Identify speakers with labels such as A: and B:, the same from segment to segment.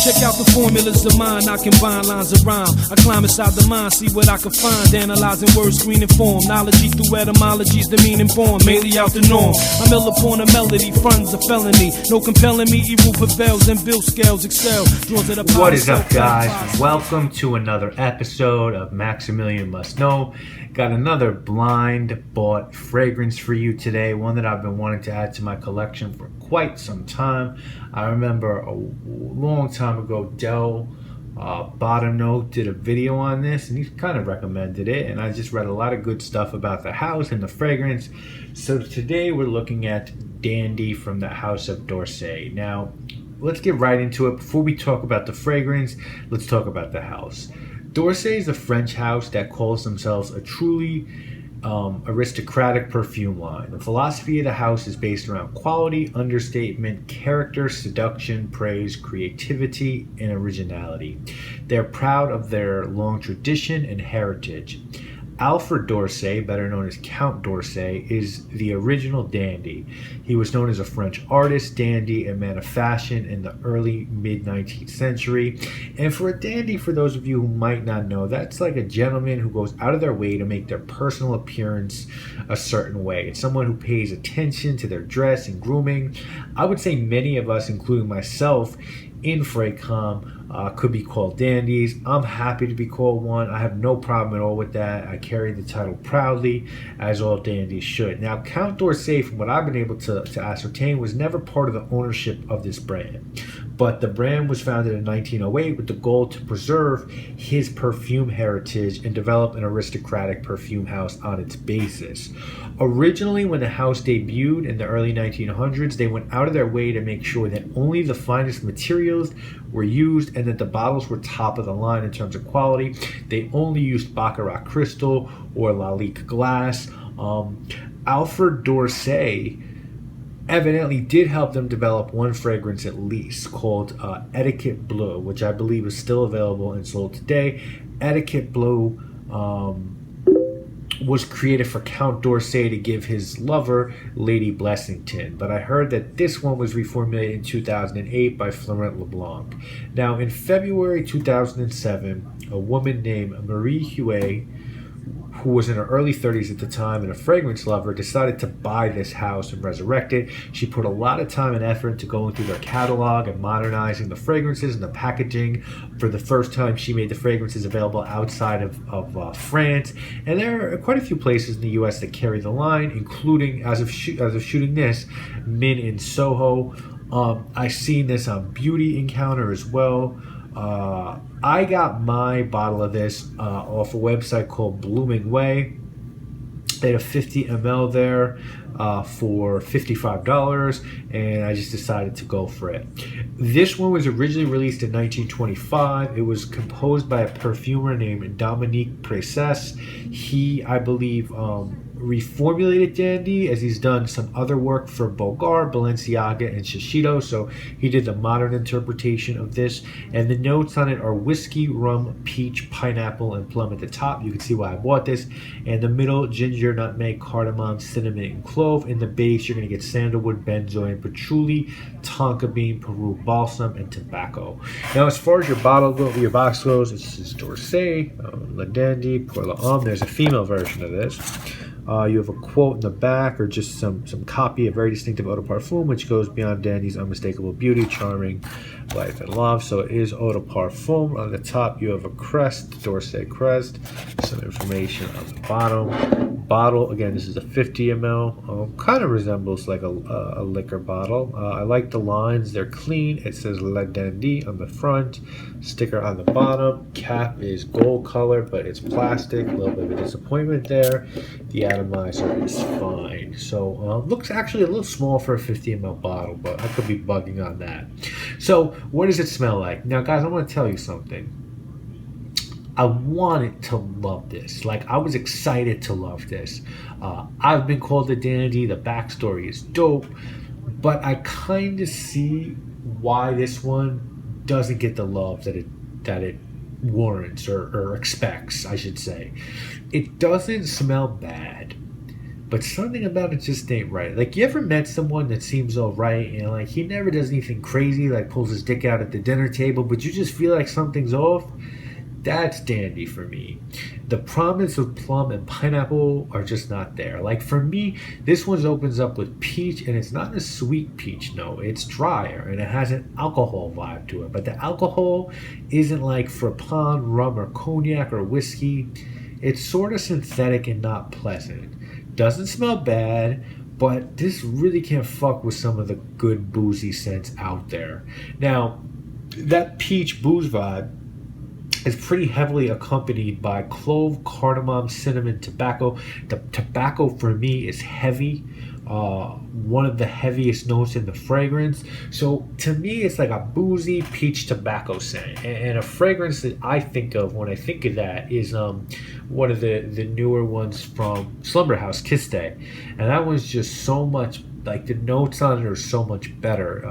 A: Check out the formulas of mine, I combine lines of rhyme. I climb inside the mind, see what I can find. Analyzing words, screening form. Knowledge through etymologies, the meaning born. Mainly out the norm. I'm ill upon a melody, fronts a felony. No compelling me, evil prevails and bill scales excel. Draws it up.
B: What is up, guys? Welcome to another episode of Maximilian Must Know. Got another blind bought fragrance for you today, one that I've been wanting to add to my collection for quite some time. I remember a long time ago, Dell Bottom Note did a video on this, and he kind of recommended it, and I just read a lot of good stuff about the house and the fragrance. So today we're looking at Dandy from the House of D'Orsay. Now, let's get right into it. Before we talk about the fragrance, let's talk about the house. D'Orsay is a French house that calls themselves a truly aristocratic perfume line. The philosophy of the house is based around quality, understatement, character, seduction, praise, creativity, and originality. They're proud of their long tradition and heritage. Alfred d'Orsay, better known as Count d'Orsay, is the original dandy. He was known as a French artist, dandy, and man of fashion in the early mid-19th century. And for a dandy, for those of you who might not know, that's like a gentleman who goes out of their way to make their personal appearance a certain way. It's someone who pays attention to their dress and grooming. I would say many of us, including myself, in Freycom, could be called dandies. I'm happy to be called one. I have no problem at all with that. I carry the title proudly, as all dandies should. Now, Count d'Orsay, from what I've been able to ascertain, was never part of the ownership of this brand. But the brand was founded in 1908 with the goal to preserve his perfume heritage and develop an aristocratic perfume house on its basis. Originally, when the house debuted in the early 1900s, they went out of their way to make sure that only the finest materials were used and that the bottles were top of the line in terms of quality. They only used Baccarat crystal or Lalique glass. Alfred d'Orsay evidently did help them develop one fragrance at least, called Etiquette Bleu, which I believe is still available and sold today. Etiquette Bleu was created for Count d'Orsay to give his lover, Lady Blessington. But I heard that this one was reformulated in 2008 by Florent Leblanc. Now, in February 2007, a woman named Marie Huet, who was in her early 30s at the time and a fragrance lover, decided to buy this house and resurrect it. She put a lot of time and effort into going through their catalog and modernizing the fragrances and the packaging. For the first time, she made the fragrances available outside of France. And there are quite a few places in the U.S. that carry the line, including, as of shooting this, Min in Soho. I've seen this on Beauty Encounter as well. I got my bottle of this off a website called Blooming Way. They had a 50 ml there for $55, and I just decided to go for it. This one was originally released in 1925. It was composed by a perfumer named Dominique Presses. He, I believe, reformulated Dandy, as he's done some other work for Bulgare, Balenciaga, and Shiseido. So he did the modern interpretation of this. And the notes on it are whiskey, rum, peach, pineapple, and plum at the top. You can see why I bought this. And the middle, ginger, nutmeg, cardamom, cinnamon, and clove. In the base, you're going to get sandalwood, benzoin, patchouli, tonka bean, Peru balsam, and tobacco. Now, as far as your box goes, it's just D'Orsay, La Dandy, Pour l'Homme. There's a female version of this. You have a quote in the back, or just some copy, a very distinctive eau de parfum, which goes beyond Dandy's unmistakable beauty, charming life and love. So it is eau de parfum. On the top, you have a crest, D'Orsay crest, some information on the bottle. Again, this is a 50 ml. Kind of resembles like a liquor bottle. I like the lines. They're clean. It says La Dandy on the front, sticker on the bottom. Cap is gold color, but it's plastic. A little bit of a disappointment there. The atomizer is fine. So looks actually a little small for a 50 ml bottle, but I could be bugging on that. So what does it smell like? Now, guys, I want to tell you something. I wanted to love this. Like, I was excited to love this. I've been called a dandy. The backstory is dope. But I kind of see why this one doesn't get the love that it warrants or expects, I should say. It doesn't smell bad. but something about it just ain't right. Like, you ever met someone that seems all right, and like he never does anything crazy, like pulls his dick out at the dinner table, but you just feel like something's off? That's dandy for me. The promise of plum and pineapple are just not there. Like, for me, this one opens up with peach, and it's not a sweet peach, no. It's drier, and it has an alcohol vibe to it. But the alcohol isn't like Frappan, rum, or cognac, or whiskey. It's sort of synthetic and not pleasant. Doesn't smell bad, but this really can't fuck with some of the good boozy scents out there. Now, that peach booze vibe is pretty heavily accompanied by clove, cardamom, cinnamon, tobacco. The tobacco for me is heavy, one of the heaviest notes in the fragrance. So to me, it's like a boozy peach tobacco scent. And a fragrance that I think of when I think of that is one of the newer ones from Slumber House, Kiss Day. And that one's just so much, like the notes on it are so much better.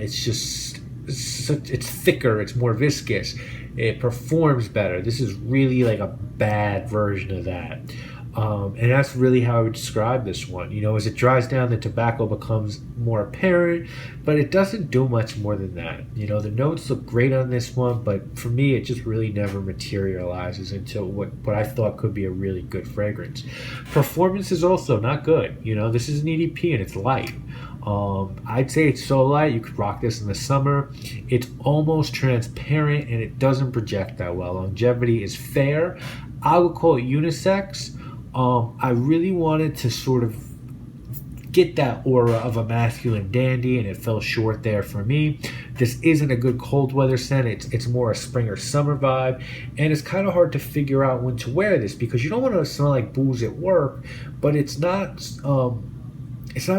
B: It's thicker, it's more viscous. It performs better. This is really like a bad version of that. And that's really how I would describe this one. You know, as it dries down, the tobacco becomes more apparent, but it doesn't do much more than that. You know, the notes look great on this one, but for me, it just really never materializes into what I thought could be a really good fragrance. Performance is also not good. You know, this is an EDP and it's light. I'd say it's so light you could rock this in the summer. It's almost transparent and it doesn't project that well. Longevity is fair. I would call it unisex. I really wanted to sort of get that aura of a masculine dandy, and it fell short there for me. This isn't a good cold weather scent. It's more a spring or summer vibe, and it's kind of hard to figure out when to wear this because you don't want to smell like booze at work, but it's not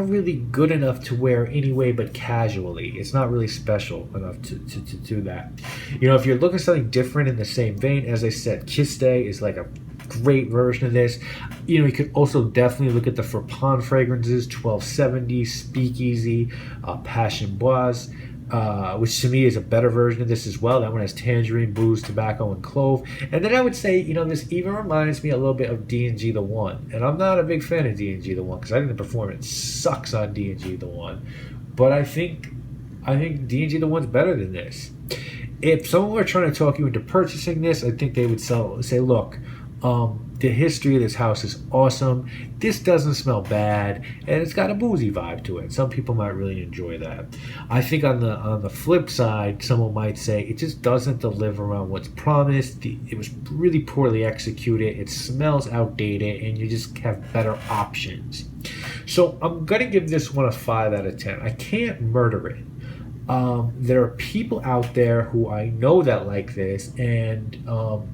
B: really good enough to wear anyway but casually. It's not really special enough to do that. You know, if you're looking for something different in the same vein, as I said, Kiss Day is like a great version of this. You know, you could also definitely look at the Frappan fragrances, 1270, Speakeasy, Passion Bois, which to me is a better version of this as well. That one has tangerine, booze, tobacco, and clove. And then I would say, you know, this even reminds me a little bit of D&G The One. And I'm not a big fan of D&G The One because I think the performance sucks on D&G The One. But I think D&G The One's better than this. If someone were trying to talk you into purchasing this, I think they would say, look, the history of this house is awesome. This doesn't smell bad, and it's got a boozy vibe to it. Some people might really enjoy that. I think on the flip side, someone might say it just doesn't deliver on what's promised. It was really poorly executed. It smells outdated, and you just have better options. So I'm gonna give this one a 5 out of 10. I can't murder it. There are people out there who I know that like this, and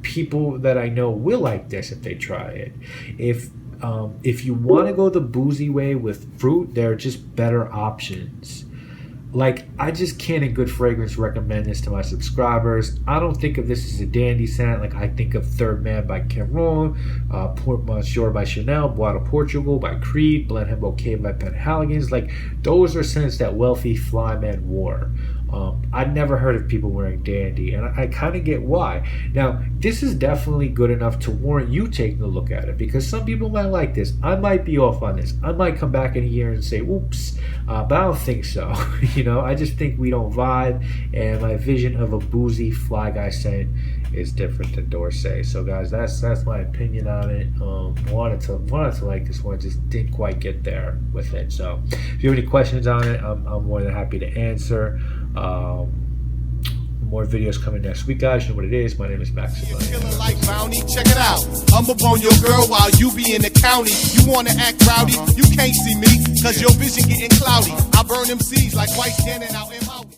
B: people that I know will like this if they try it. If you want to go the boozy way with fruit, there are just better options. Like, I just can't in good fragrance recommend this to my subscribers. I don't think of this as a dandy scent. Like, I think of Third Man by Caron, Port Monsieur by Chanel, Bois de Portugal by Creed, Blenheim Bouquet by Penhaligon's. Like, those are scents that wealthy fly men wore. I'd never heard of people wearing dandy, and I kind of get why. Now, this is definitely good enough to warrant you taking a look at it, because some people might like this. I might be off on this. I might come back in a year and say, oops, but I don't think so. You know, I just think we don't vibe, and my vision of a boozy fly guy scent is different than D'Orsay. So, guys, that's my opinion on it. Wanted to like this one, just didn't quite get there with it. So, if you have any questions on it, I'm more than happy to answer. More videos coming next week, guys. You know what it is. My name is Maximilian.
C: Feeling like bounty? Check it out. I'm up on your girl while you be in the county. You wanna act rowdy? You can't see me, cause your vision getting cloudy. I burn them seeds like white cannon out in my